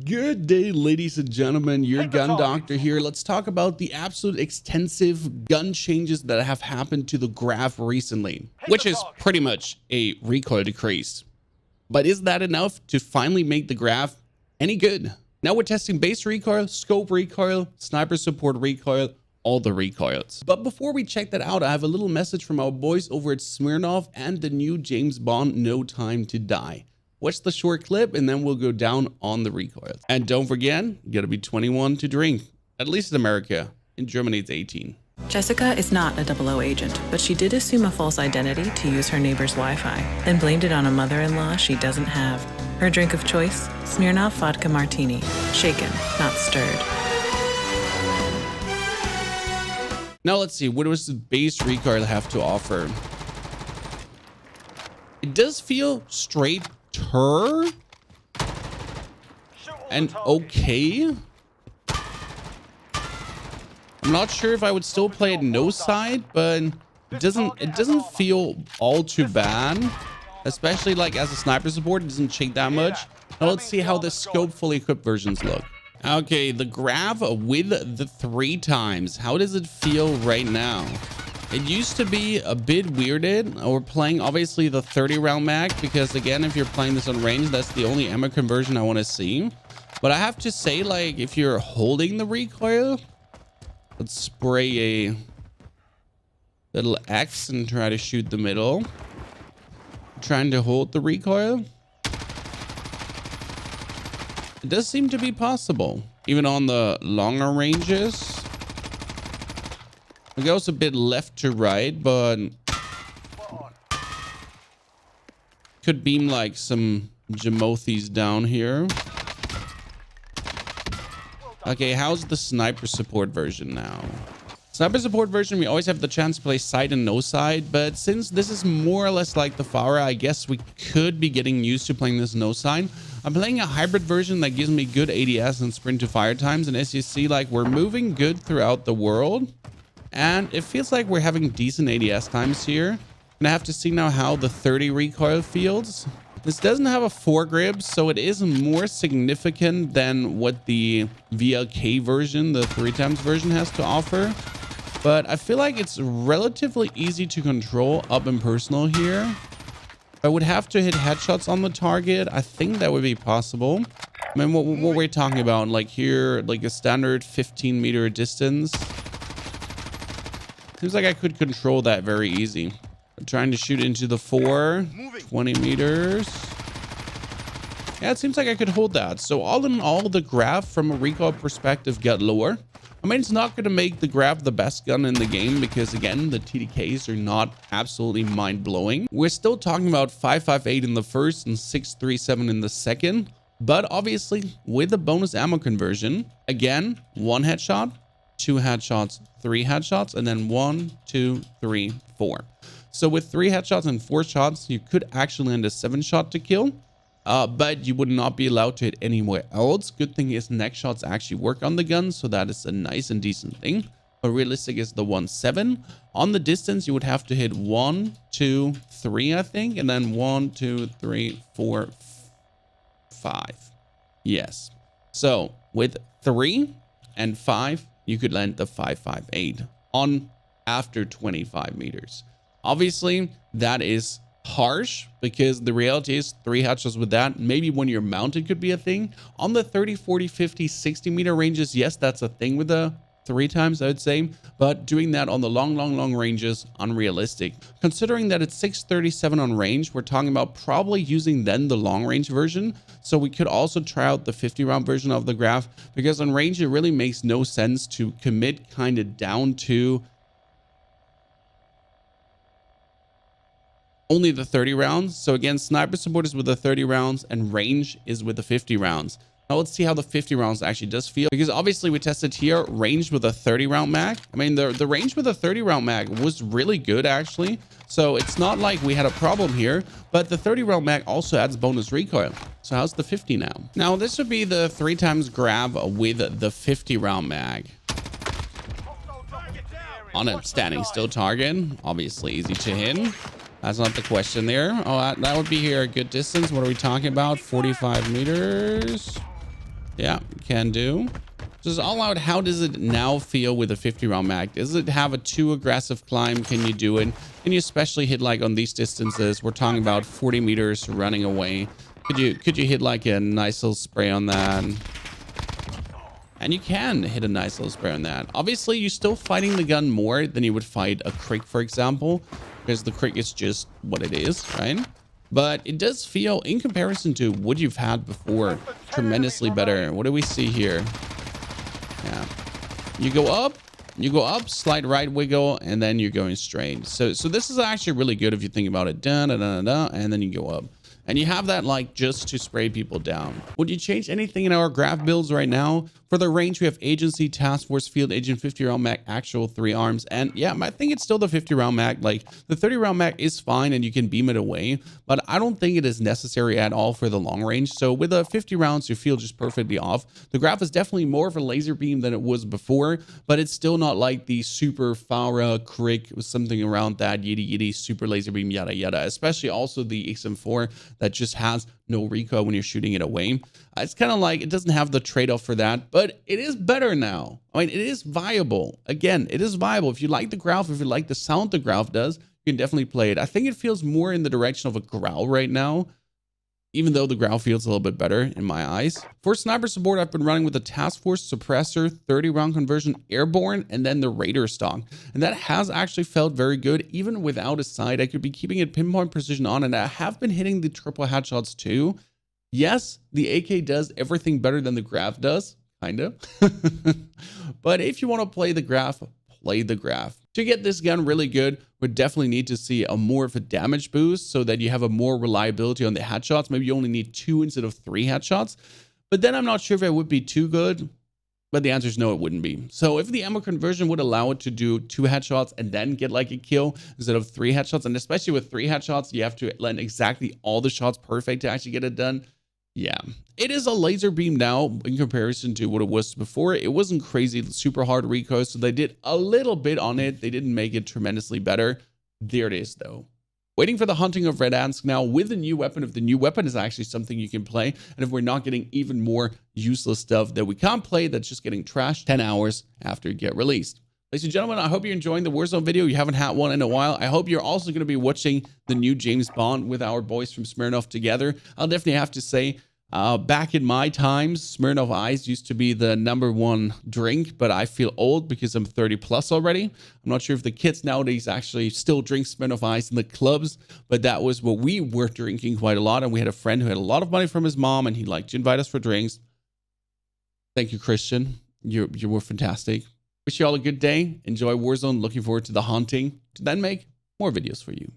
Good day, ladies and gentlemen, your gun doctor here. Let's talk about the absolute extensive gun changes that have happened to the Grav recently, which is pretty much a recoil decrease. But is that enough to finally make the Grav any good? Now we're testing base recoil, scope recoil, sniper support recoil, all the recoils. But before we check that out, I have a little message from our boys over at Smirnoff and the new James Bond No Time to Die. Watch the short clip and then we'll go down on the recoils. And don't forget, you gotta be 21 to drink, at least in America. In Germany, it's 18. Jessica is not a 00 agent, but she did assume a false identity to use her neighbor's Wi-Fi, then blamed it on a mother-in-law she doesn't have. Her drink of choice? Smirnoff Vodka Martini. Shaken, not stirred. Now let's see, what does the base recoil have to offer? It does feel straight and okay. I'm not sure if I would still play it no side, but it doesn't feel all too bad, especially like as a sniper support. It doesn't shake that much. Now let's see how the scope fully equipped versions look. Okay, the Grav with the 3x. How does it feel right now? It used to be a bit weirded. We're playing obviously the 30 round mag because again, if you're playing this on range, that's the only ammo conversion I want to see. But I have to say, like, if you're holding the recoil, let's spray a little X and try to shoot the middle. Trying to hold the recoil. It does seem to be possible, even on the longer ranges. It goes a bit left to right, but could beam like some Jamothis down here. Okay, how's the sniper support version now? Sniper support version, we always have the chance to play side and no side, but since this is more or less like the Farah, I guess we could be getting used to playing this no side. I'm playing a hybrid version that gives me good ADS and sprint to fire times, and as you see, like, we're moving good throughout the world. And it feels like we're having decent ADS times here. And I have to see now how the 30 recoil feels. This doesn't have a foregrip, so it is more significant than what the VLK version, the 3x version, has to offer. But I feel like it's relatively easy to control up and personal here. I would have to hit headshots on the target. I think that would be possible. I mean, what we're talking about, like here, like a standard 15-meter distance. Seems like I could control that very easy. I'm trying to shoot into the 20 meters. Yeah, it seems like I could hold that. So all in all, the Grav from a recoil perspective got lower. I mean, it's not going to make the Grav the best gun in the game because, again, the TDKs are not absolutely mind-blowing. We're still talking about 5.58 in the first and 6.37 in the second. But obviously, with the bonus ammo conversion, again, 1 headshot, 2 headshots, 3 headshots, and then 1, 2, 3, 4. So with 3 headshots and 4 shots, you could actually land a 7-shot to kill, but you would not be allowed to hit anywhere else. Good thing is neck shots actually work on the gun, so that is a nice and decent thing. But realistic is the 1.7. On the distance, you would have to hit 1, 2, 3, I think, and then 1, 2, 3, 4, 5. Yes. So with 3 and 5, you could land the 5.58 on after 25 meters. Obviously, that is harsh because the reality is 3 headshots with that. Maybe when you're mounted could be a thing. On the 30, 40, 50, 60 meter ranges, yes, that's a thing with the 3x, I would say. But doing that on the long ranges, unrealistic. Considering that it's 6.37 on range, we're talking about probably using then the long range version. So we could also try out the 50 round version of the Grav because on range, it really makes no sense to commit kind of down to only the 30 rounds. So again, sniper support is with the 30 rounds and range is with the 50 rounds. Now let's see how the 50 rounds actually does feel, because obviously we tested here range with a 30 round mag. I mean, the range with a 30 round mag was really good actually. So it's not like we had a problem here, but the 30 round mag also adds bonus recoil. So how's the 50 now? Now this would be the 3x Grav with the 50 round mag. On a standing still target, obviously easy to hit. That's not the question there. Oh, that would be here a good distance. What are we talking about? 45 meters. Yeah, can do. Just all out, how does it now feel with a 50 round mag? Does it have a too aggressive climb? Can you do it? Can you especially hit like on these distances? We're talking about 40 meters running away. Could you hit like a nice little spray on that? And you can hit a nice little spray on that. Obviously, you're still fighting the gun more than you would fight a Crick, for example, because the Crick is just what it is, right? But it does feel, in comparison to what you've had before, tremendously better. What do we see here? Yeah. You go up, slight right wiggle, and then you're going straight. So this is actually really good if you think about it. Da, da, da, da, and then you go up. And you have that like just to spray people down. Would you change anything in our Grav builds right now? For the range, we have Agency, Task Force, Field Agent, 50 round mag, actual 3 arms. And yeah, I think it's still the 50 round mag. Like the 30 round mag is fine and you can beam it away, but I don't think it is necessary at all for the long range. So with a 50 rounds, you feel just perfectly off. The Grav is definitely more of a laser beam than it was before, but it's still not like the super Farah Crick with something around that yitty super laser beam, yada yada, especially also the XM4 that just has no recoil when you're shooting it away. It's kind of like it doesn't have the trade-off for that, but it is better now. I mean, it is viable. Again, it is viable. If you like the Grav, if you like the sound the Grav does, you can definitely play it. I think it feels more in the direction of a Growl right now, even though the Growl feels a little bit better in my eyes. For sniper support, I've been running with the Task Force, Suppressor, 30 round conversion, Airborne, and then the Raider stock. And that has actually felt very good. Even without a sight, I could be keeping it pinpoint precision on, and I have been hitting the triple headshots too. Yes, the AK does everything better than the Grav does, kind of. But if you want to play the Grav, play the Grav. To get this gun really good, we definitely need to see a more of a damage boost so that you have a more reliability on the headshots. Maybe you only need 2 instead of 3 headshots. But then I'm not sure if it would be too good. But the answer is no, it wouldn't be. So if the ammo conversion would allow it to do 2 headshots and then get like a kill instead of 3 headshots, and especially with 3 headshots, you have to land exactly all the shots perfect to actually get it done. Yeah, it is a laser beam now in comparison to what it was before. It wasn't crazy, super hard recoil, so they did a little bit on it. They didn't make it tremendously better. There it is, though. Waiting for the hunting of Verdansk now with a new weapon. If the new weapon is actually something you can play, and if we're not getting even more useless stuff that we can't play that's just getting trashed 10 hours after it get released. Ladies and gentlemen, I hope you're enjoying the Warzone video. You haven't had one in a while. I hope you're also going to be watching the new James Bond with our boys from Smirnoff together. I'll definitely have to say, back in my times, Smirnoff Ice used to be the #1 drink, but I feel old because I'm 30 plus already. I'm not sure if the kids nowadays actually still drink Smirnoff Ice in the clubs, but that was what we were drinking quite a lot. And we had a friend who had a lot of money from his mom, and he liked to invite us for drinks. Thank you, Christian. You were fantastic. Wish you all a good day. Enjoy Warzone. Looking forward to the hunting to then make more videos for you.